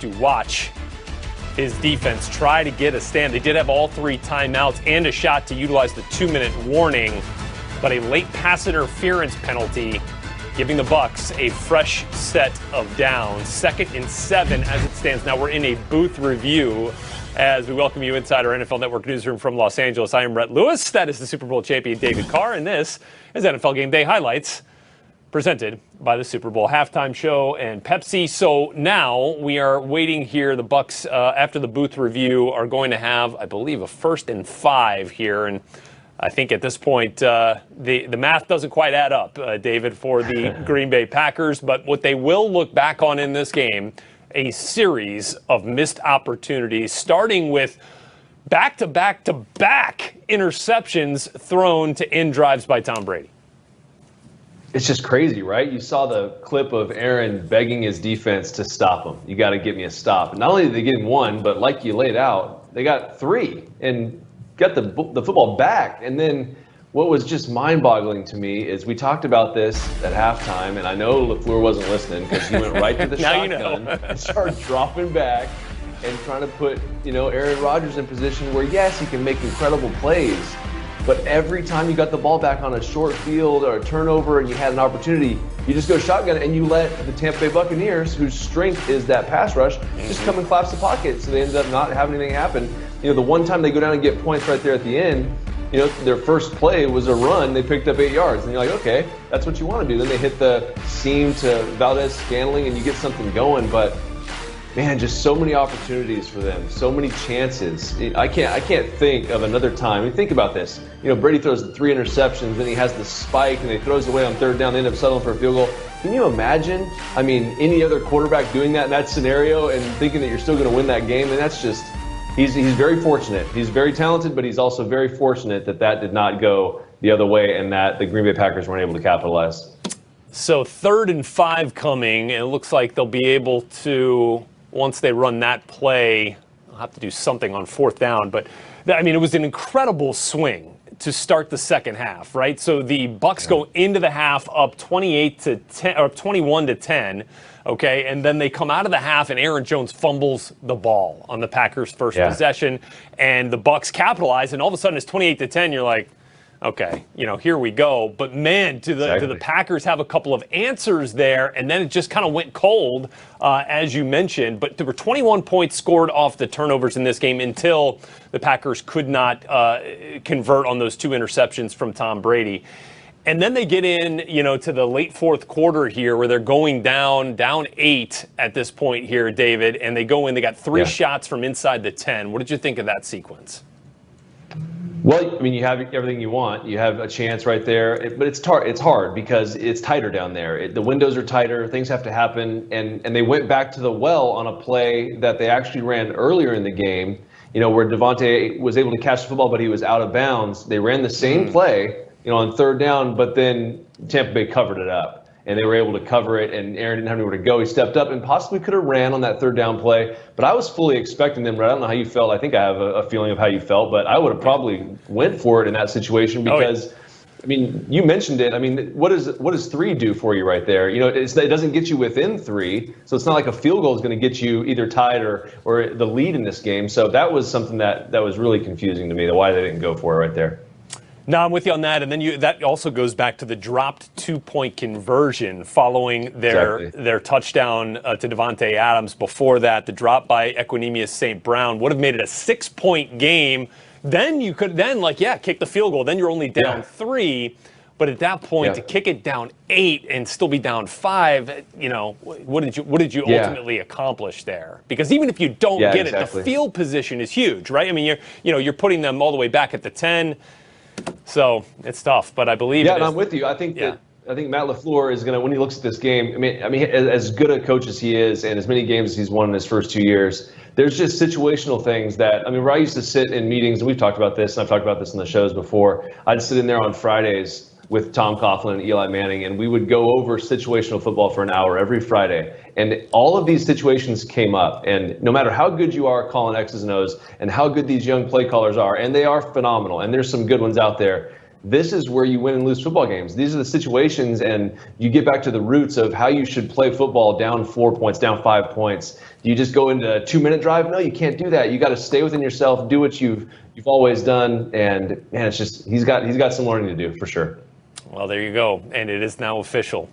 to watch his defense try to get a stand. They did have all 3 timeouts and a shot to utilize the 2-minute warning, but a late pass interference penalty giving the Bucs a fresh set of downs. 2nd and 7 as it stands. Now we're in a booth review as we welcome you inside our NFL Network newsroom from Los Angeles. I am Brett Lewis. That is the Super Bowl champion David Carr, and this is NFL Game Day Highlights presented by the Super Bowl halftime show and Pepsi. So now we are waiting here. The Bucs, after the booth review, are going to have, I believe, a 1st and 5 here. And I think at this point, the math doesn't quite add up, David, for the Green Bay Packers. But what they will look back on in this game, a series of missed opportunities, starting with back-to-back-to-back interceptions thrown to end drives by Tom Brady. It's just crazy, right? You saw the clip of Aaron begging his defense to stop him. You got to get me a stop. And not only did they get him 1, but like you laid out, they got 3 and got the football back. And then what was just mind-boggling to me is we talked about this at halftime, and I know LaFleur wasn't listening because he went right to the shotgun and started dropping back and trying to put, Aaron Rodgers in position where, yes, he can make incredible plays. But every time you got the ball back on a short field or a turnover and you had an opportunity, you just go shotgun and you let the Tampa Bay Buccaneers, whose strength is that pass rush, just come and collapse the pocket. So they ended up not having anything happen. The one time they go down and get points right there at the end, their first play was a run. They picked up 8 yards. And you're like, okay, that's what you want to do. Then they hit the seam to Valdez-Scantling and you get something going. But man, just so many opportunities for them, so many chances. I can't think of another time. I mean, think about this. Brady throws 3 interceptions, then he has the spike, and he throws away on 3rd down. They end up settling for a field goal. Can you imagine? I mean, any other quarterback doing that in that scenario and thinking that you're still going to win that game? And that's just, he's very fortunate. He's very talented, but he's also very fortunate that did not go the other way and that the Green Bay Packers weren't able to capitalize. So 3rd and 5 coming, and it looks like they'll be able to, once they run that play, I'll have to do something on 4th down. But, it was an incredible swing to start the second half, right? So the Bucs go into the half up 28-10 or 21-10, okay? And then they come out of the half and Aaron Jones fumbles the ball on the Packers' first possession, and the Bucs capitalize, and all of a sudden it's 28-10. You're like, okay, here we go. But man, do the Packers have a couple of answers there, and then it just kind of went cold, as you mentioned. But there were 21 points scored off the turnovers in this game until the Packers could not convert on those 2 interceptions from Tom Brady. And then they get in, to the late 4th quarter here where they're going down 8 at this point here, David, and they go in. They got 3 shots from inside the 10. What did you think of that sequence? Well, you have everything you want. You have a chance right there, but it's hard because it's tighter down there. The windows are tighter. Things have to happen, and they went back to the well on a play that they actually ran earlier in the game, where Devontae was able to catch the football, but he was out of bounds. They ran the same play, on 3rd down, but then Tampa Bay covered it up. And they were able to cover it, and Aaron didn't have anywhere to go. He stepped up and possibly could have ran on that 3rd down play. But I was fully expecting them. I don't know how you felt. I think I have a feeling of how you felt, but I would have probably went for it in that situation because, you mentioned it. What does 3 do for you right there? It doesn't get you within 3, so it's not like a field goal is going to get you either tied or the lead in this game. So that was something that was really confusing to me, why they didn't go for it right there. No, I'm with you on that. And then that also goes back to the dropped 2-point conversion following their touchdown to Devontae Adams. Before that, the drop by Equanimeous St. Brown would have made it a 6-point game. Then you could kick the field goal. Then you're only down 3. But at that point, to kick it down 8 and still be down 5, what did you ultimately accomplish there? Because even if you don't get it, the field position is huge, right? You're putting them all the way back at the 10. So it's tough, but I believe. Yeah, and I'm with you. I think Matt LaFleur is going to, when he looks at this game, as good a coach as he is, and as many games as he's won in his first 2 years, there's just situational things that, where I used to sit in meetings, and we've talked about this, and I've talked about this in the shows before. I'd sit in there on Fridays with Tom Coughlin and Eli Manning, and we would go over situational football for an hour every Friday. And all of these situations came up, and no matter how good you are calling X's and O's and how good these young play callers are, and they are phenomenal, and there's some good ones out there, this is where you win and lose football games. These are the situations, and you get back to the roots of how you should play football down 4 points, down 5 points. Do you just go into a 2-minute drive? No, you can't do that. You got to stay within yourself, do what you've always done, and man, it's just he's got some learning to do for sure. Well, there you go, and it is now official.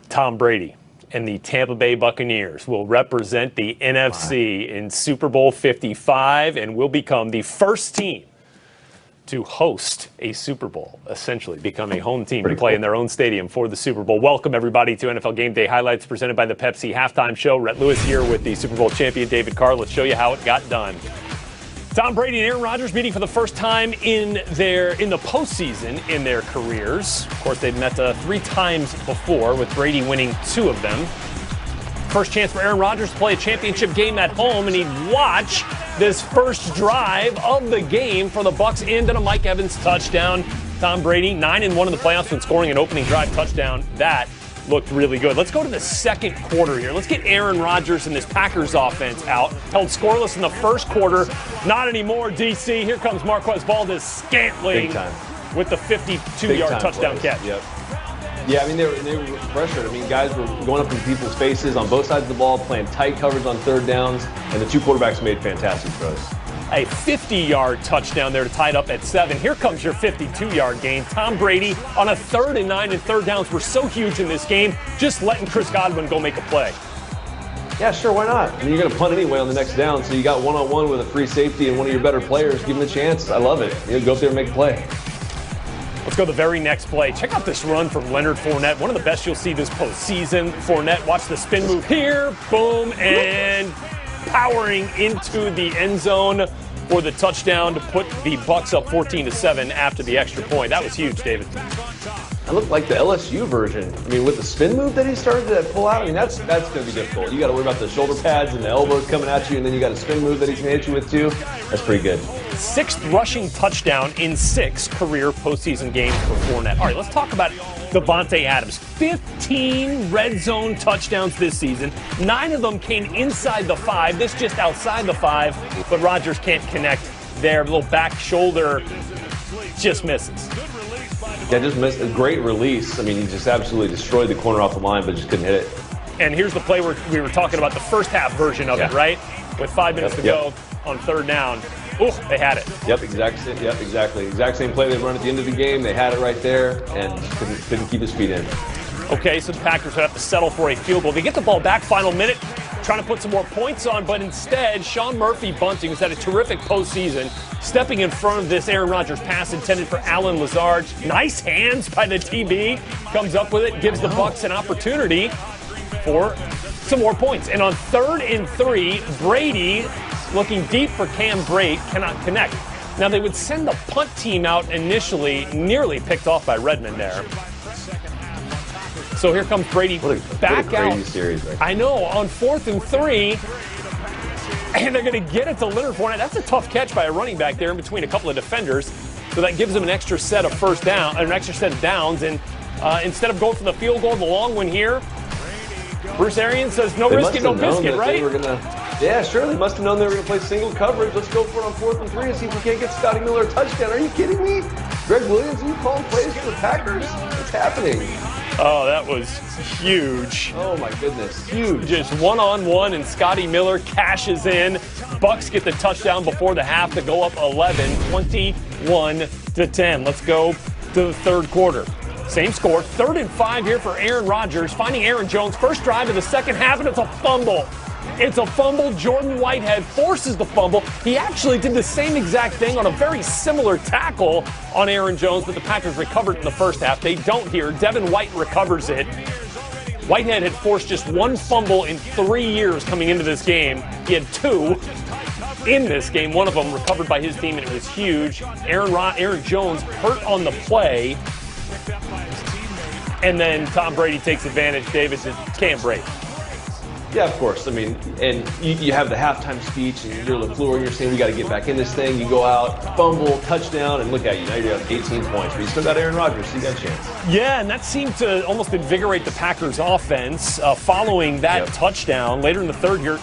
Tom Brady and the Tampa Bay Buccaneers will represent the NFC in Super Bowl 55 and will become the first team to host a Super Bowl, essentially become a home team to play in their own stadium for the Super Bowl. Welcome, everybody, to NFL Game Day Highlights presented by the Pepsi Halftime Show. Rhett Lewis here with the Super Bowl champion, David Carr. Let's show you how it got done. Tom Brady and Aaron Rodgers meeting for the first time in the postseason in their careers. Of course, they'd met 3 times before, with Brady winning 2 of them. First chance for Aaron Rodgers to play a championship game at home, and he'd watch this first drive of the game for the Bucs end in a Mike Evans touchdown. Tom Brady, 9-1 in the playoffs when scoring an opening drive touchdown. That looked really good. Let's go to the second quarter here. Let's get Aaron Rodgers and this Packers offense out. Held scoreless in the first quarter. Not anymore, DC. Here comes Marquez Valdes-Scantling with the 52-yard touchdown catch. Yep. Yeah, I mean, they were pressured. I mean, guys were going up in people's faces on both sides of the ball, playing tight coverage on third downs, and the 2 quarterbacks made fantastic throws. A 50-yard touchdown there to tie it up at 7. Here comes your 52-yard gain. Tom Brady on a 3rd and 9 and third downs were so huge in this game, just letting Chris Godwin go make a play. Yeah, sure, why not? I mean, you're going to punt anyway on the next down, so you got one-on-one with a free safety and one of your better players. Give him a chance. I love it. You know, go up there and make a play. Let's go to the very next play. Check out this run from Leonard Fournette. One of the best you'll see this postseason. Fournette, watch the spin move here. Boom, and powering into the end zone for the touchdown to put the Bucs up 14-7 after the extra point. That was huge, David. That looked like the LSU version. I mean, with the spin move that he started to pull out, I mean, that's going to be difficult. You got to worry about the shoulder pads and the elbows coming at you, and then you got a spin move that he's going to hit you with too. That's pretty good. 6th rushing touchdown in 6 career postseason games for Fournette. All right, let's talk about Davante Adams. 15 red zone touchdowns this season. 9 of them came inside the 5. This just outside the 5, but Rodgers can't connect there. Little back shoulder just misses. Yeah, just missed a great release. I mean, he just absolutely destroyed the corner off the line, but just couldn't hit it. And here's the play where we were talking about the first half version of it, right? With 5 minutes to go on 3rd down. Ooh, they had it. Exactly. Exact same play they run at the end of the game. They had it right there and couldn't keep his feet in. Okay, so the Packers would have to settle for a field goal. They get the ball back, final minute, trying to put some more points on, but instead, Sean Murphy-Bunting, who's had a terrific postseason, stepping in front of this Aaron Rodgers pass intended for Allen Lazard. Nice hands by the TB. Comes up with it, gives the Bucs an opportunity for some more points. And on 3rd and 3, Brady looking deep for Cam Brate, cannot connect. Now, they would send the punt team out initially, nearly picked off by Redmond there. So here comes Brady back out. Series, right? I know, on 4th and 3, and they're going to get it to Leonard Fournette. That's a tough catch by a running back there in between a couple of defenders. So that gives them an extra set of an extra set of downs. And instead of going for the field goal, the long one here, Bruce Arians says no risk it, no biscuit, right? Yeah, sure. They must have known they were going to play single coverage. Let's go for it on 4th and 3 and see if we can't get Scotty Miller a touchdown. Are you kidding me? Greg Williams, are you calling plays for the Packers? What's happening? Oh, that was huge. Oh, my goodness. Huge. Just one-on-one, and Scotty Miller cashes in. Bucs get the touchdown before the half to go up 11, 21-10. Let's go to the 3rd quarter. Same score, 3rd and 5 here for Aaron Rodgers, finding Aaron Jones. First drive of the second half, and it's a fumble. It's a fumble. Jordan Whitehead forces the fumble. He actually did the same exact thing on a very similar tackle on Aaron Jones, but the Packers recovered in the first half. They don't here. Devin White recovers it. Whitehead had forced just 1 fumble in 3 years coming into this game. He had 2 in this game. One of them recovered by his team, and it was huge. Aaron Jones hurt on the play. And then Tom Brady takes advantage, David, to Cam Brate. Yeah, of course. I mean, and you have the halftime speech, and you're LaFleur, and you're saying we got to get back in this thing. You go out, fumble, touchdown, and look at you. Now you're up 18 points, but you still got Aaron Rodgers, so you got a chance. Yeah, and that seemed to almost invigorate the Packers' offense following that touchdown. Later in the third here,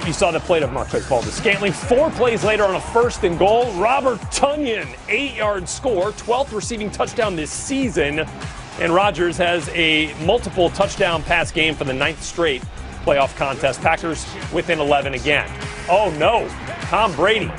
You saw the play of Marquez Valdes-Scantling. 4 plays later on a 1st and goal. Robert Tonyan, 8-yard score, 12th receiving touchdown this season. And Rodgers has a multiple touchdown pass game for the 9th straight playoff contest. Packers within 11 again. Oh no, Tom Brady.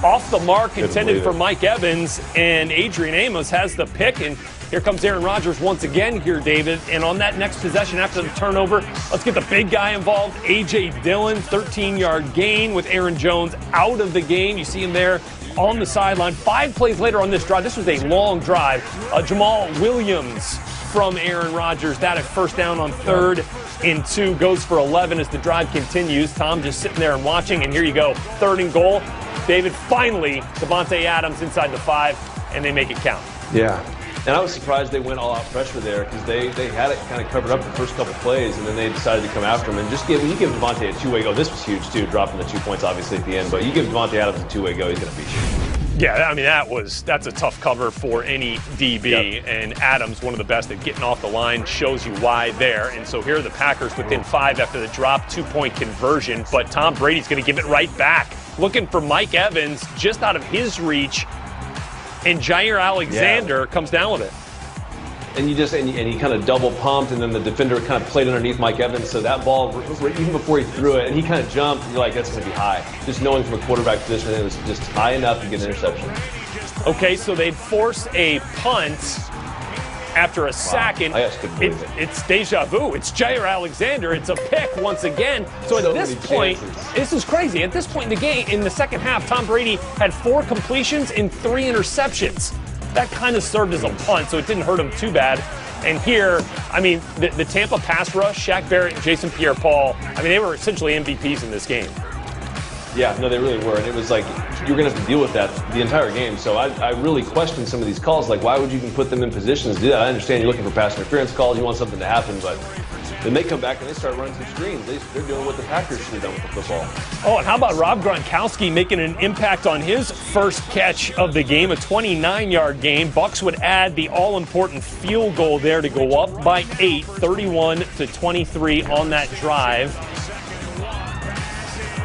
Off the mark, intended for Mike Evans, and Adrian Amos has the pick, and here comes Aaron Rodgers once again here, David. And on that next possession after the turnover, let's get the big guy involved. A.J. Dillon, 13-yard gain with Aaron Jones out of the game. You see him there on the sideline. 5 plays later on this drive. This was a long drive. Jamal Williams from Aaron Rodgers. That at 1st down on 3rd and 2 goes for 11 as the drive continues. Tom just sitting there and watching, and here you go. 3rd and goal. David, finally, Davante Adams inside the 5, and they make it count. Yeah. And I was surprised they went all-out pressure there because they had it kind of covered up the first couple plays, and then they decided to come after him. And when you give Davante a 2-way go, this was huge, too, dropping the 2 points, obviously, at the end. But you give Davante Adams a 2-way go, he's going to beat you. Yeah, I mean, that's a tough cover for any DB. Yep. And Adams, one of the best at getting off the line, shows you why there. And so here are the Packers within 5 after the drop, 2-point conversion. But Tom Brady's going to give it right back. Looking for Mike Evans just out of his reach. And Jair Alexander comes down with it. And he kind of double pumped, and then the defender kind of played underneath Mike Evans. So that ball, even before he threw it, and he kind of jumped, you're like, that's going to be high. Just knowing from a quarterback position, it was just high enough to get an interception. Okay, so they'd force a punt after a sack, and it's deja vu. It's Jair Alexander. It's a pick once again. So at this point, this is crazy. At this point in the game, in the second half, Tom Brady had 4 completions and 3 interceptions. That kind of served as a punt, so it didn't hurt him too bad. And here, I mean, the Tampa pass rush, Shaq Barrett and Jason Pierre-Paul, I mean, they were essentially MVPs in this game. Yeah, no, they really were. And it was like, you're going to have to deal with that the entire game. So I really questioned some of these calls. Like, why would you even put them in positions to do that? I understand you're looking for pass interference calls. You want something to happen. But then they come back and they start running some screens. They're doing what the Packers should have done with the football. Oh, and how about Rob Gronkowski making an impact on his first catch of the game, a 29-yard game. Bucs would add the all-important field goal there to go up by 8, 31-23 on that drive.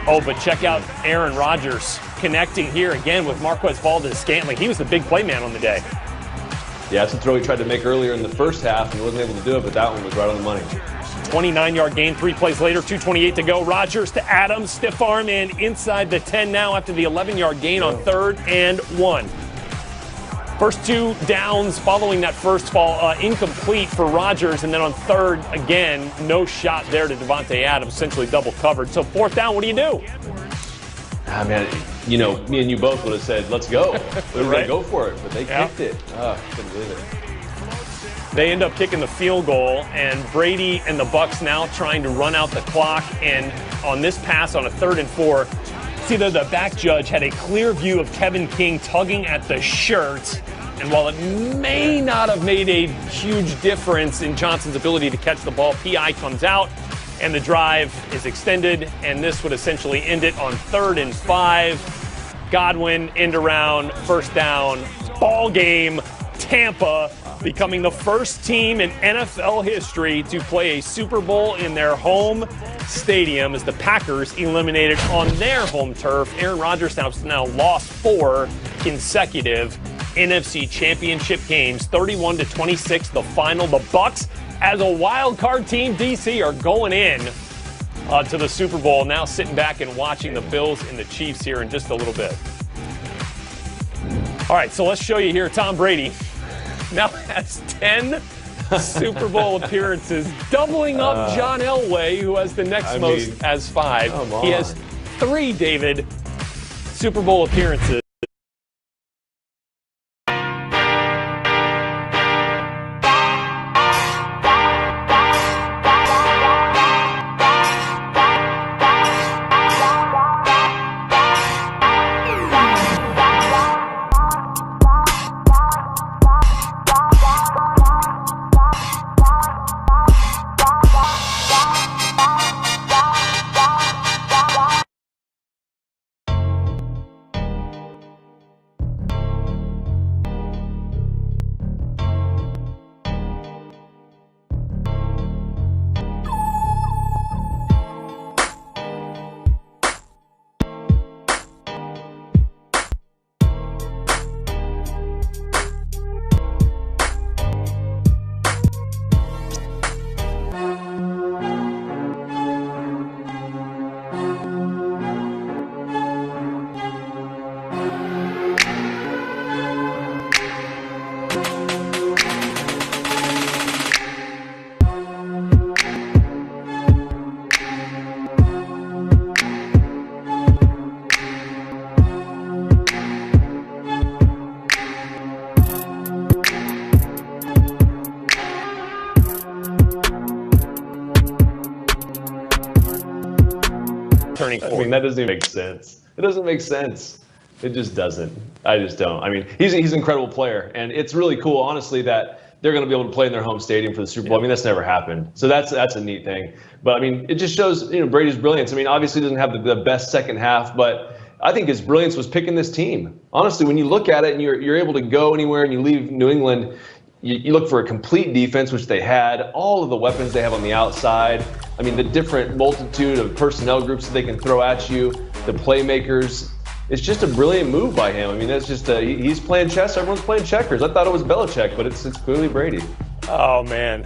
Oh, but check out Aaron Rodgers connecting here again with Marquez Valdes-Scantling. He was the big play man on the day. Yeah, that's a throw he tried to make earlier in the first half and wasn't able to do it, but that one was right on the money. 29-yard gain, 3 plays later, 2:28 to go. Rodgers to Adams, stiff arm and inside the 10 now after the 11-yard gain on 3rd and 1. First 2 downs following that first fall, incomplete for Rodgers, and then on 3rd, again, no shot there to Davante Adams, essentially double covered. So 4th down, what do you do? Ah, man, you know, me and you both would have said, let's go. We were going to go for it, but they kicked it. Oh, couldn't believe it. They end up kicking the field goal, and Brady and the Bucs now trying to run out the clock. And on this pass on a 3rd and 4, see that the back judge had a clear view of Kevin King tugging at the shirt. And while it may not have made a huge difference in Johnson's ability to catch the ball, PI comes out and the drive is extended. And this would essentially end it on 3rd and 5. Godwin, end around, 1st down, ball game. Tampa becoming the first team in NFL history to play a Super Bowl in their home stadium as the Packers eliminated on their home turf. Aaron Rodgers now lost 4 consecutive NFC Championship games, 31-26 the final. The Bucs, as a wild card team, DC, are going in to the Super Bowl, now sitting back and watching the Bills and the Chiefs here in just a little bit. All right, so let's show you here. Tom Brady now has 10 Super Bowl appearances, doubling up John Elway, who has the next most, as 5. He has 3, David, Super Bowl appearances. turning 40. I mean, that doesn't even make sense. It doesn't make sense. It just doesn't. I just don't. I mean, he's an incredible player, and it's really cool, honestly, that they're going to be able to play in their home stadium for the Super Bowl. I mean, that's never happened. So that's a neat thing. But, I mean, it just shows, Brady's brilliance. I mean, obviously he doesn't have the best second half, but I think his brilliance was picking this team. Honestly, when you look at it and you're able to go anywhere and you leave New England, you look for a complete defense, which they had, all of the weapons they have on the outside. I mean, the different multitude of personnel groups that they can throw at you, the playmakers. It's just a brilliant move by him. I mean, that's just he's playing chess. Everyone's playing checkers. I thought it was Belichick, but it's clearly Brady. Oh, man.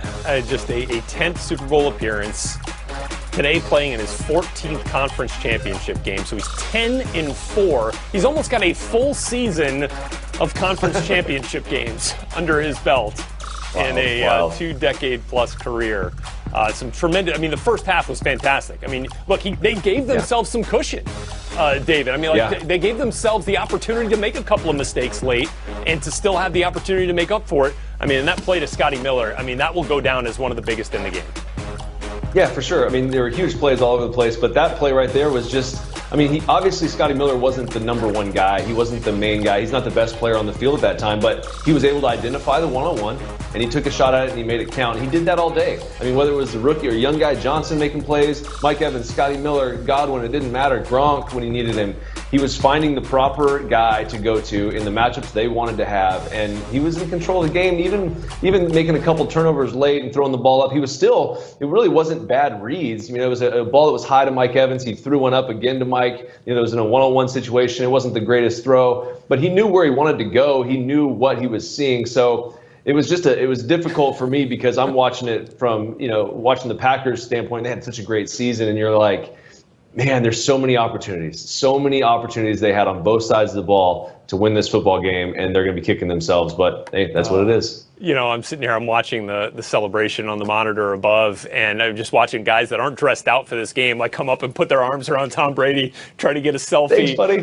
Just a 10th Super Bowl appearance. Today playing in his 14th conference championship game. So he's 10-4. He's almost got a full season of conference championship games under his belt in a 2-decade-plus career. Some tremendous. I mean, the first half was fantastic. I mean, look, they gave themselves some cushion, David. I mean, they gave themselves the opportunity to make a couple of mistakes late and to still have the opportunity to make up for it. I mean, and that play to Scotty Miller, I mean, that will go down as one of the biggest in the game. Yeah, for sure. I mean, there were huge plays all over the place, but that play right there was just, I mean, obviously Scotty Miller wasn't the number one guy. He wasn't the main guy. He's not the best player on the field at that time, but he was able to identify the one-on-one, and he took a shot at it and he made it count. He did that all day. I mean, whether it was the rookie or young guy Johnson making plays, Mike Evans, Scotty Miller, Godwin, it didn't matter. Gronk when he needed him. He was finding the proper guy to go to in the matchups they wanted to have, and he was in control of the game, even making a couple turnovers late and throwing the ball up. He was still, it really wasn't bad reads. I mean, it was a ball that was high to Mike Evans. He threw one up again to Mike. It was in a one-on-one situation. It wasn't the greatest throw, but he knew where he wanted to go. He knew what he was seeing. So it was it was difficult for me because I'm watching it from, watching the Packers standpoint. They had such a great season, and you're like, man, there's so many opportunities they had on both sides of the ball to win this football game, and they're going to be kicking themselves. But hey, that's what it is. I'm sitting here, I'm watching the celebration on the monitor above, and I'm just watching guys that aren't dressed out for this game, like come up and put their arms around Tom Brady, try to get a selfie. Thanks, buddy.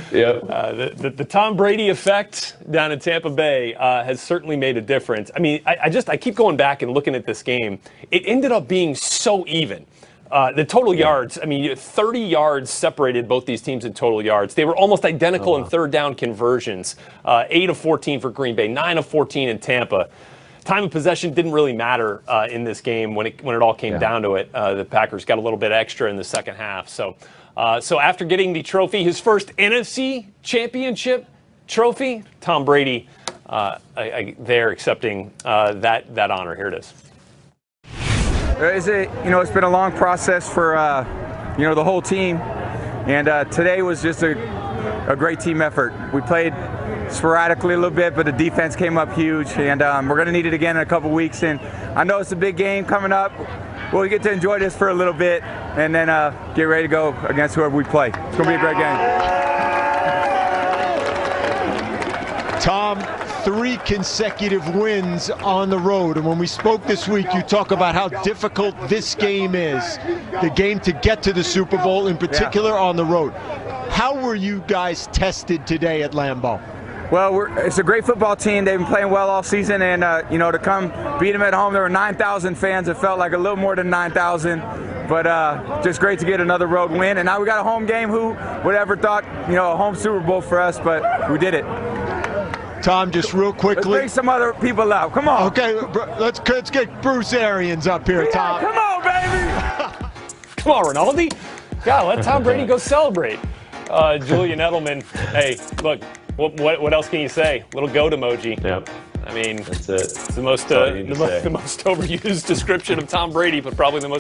The Tom Brady effect down in Tampa Bay has certainly made a difference. I mean, I keep going back and looking at this game. It ended up being so even. The total yards, I mean, 30 yards separated both these teams in total yards. They were almost identical in third down conversions. 8 of 14 for Green Bay, 9 of 14 in Tampa. Time of possession didn't really matter in this game when it all came down to it. The Packers got a little bit extra in the second half. So after getting the trophy, his first NFC championship trophy, Tom Brady there accepting that honor. Here it is. It's been a long process for, the whole team, and today was just a great team effort. We played sporadically a little bit, but the defense came up huge, and we're going to need it again in a couple weeks. And I know it's a big game coming up. We'll get to enjoy this for a little bit, and then get ready to go against whoever we play. It's going to be a great game. Tom, 3 consecutive wins on the road, and when we spoke this week, you talk about how difficult this game is, the game to get to the Super Bowl, in particular on the road. How were you guys tested today at Lambeau? Well, it's a great football team. They've been playing well all season, and to come beat them at home, there were 9,000 fans. It felt like a little more than 9,000, but just great to get another road win. And now we got a home game. Who would ever thought, a home Super Bowl for us, but we did it. Tom, just real quickly. Let's bring some other people out. Come on. Okay, let's get Bruce Arians up here, Tom. Come on, baby. Come on, Rinaldi. Yeah, let Tom Brady go celebrate. Julian Edelman. Hey, look, what else can you say? Little goat emoji. Yep. I mean, that's it. It's the most overused description of Tom Brady, but probably the most